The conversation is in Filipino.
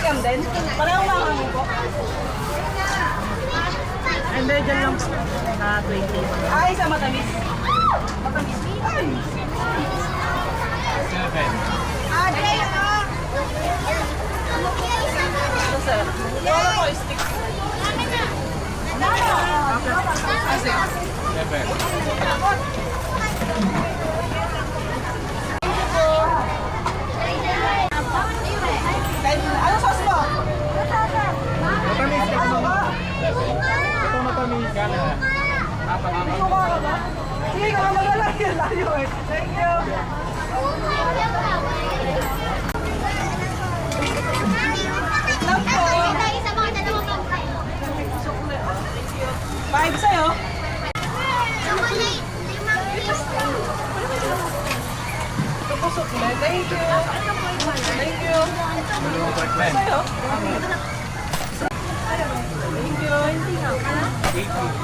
Capsicum din? Parang makakangin po. And then, dyan lang po. 20. Ay, sa matamis. Matamis. Ay! Ito, sir. Wala ko, stick. Kasi. Ano sauce mo? Matamis ka naman. Ito matamis. Hindi ko kaya ba? Sige ka, magala. Layo eh. Thank you. Five sa'yo. Ito po sukle. Thank you. Thank you. Sa'yo. Thank you.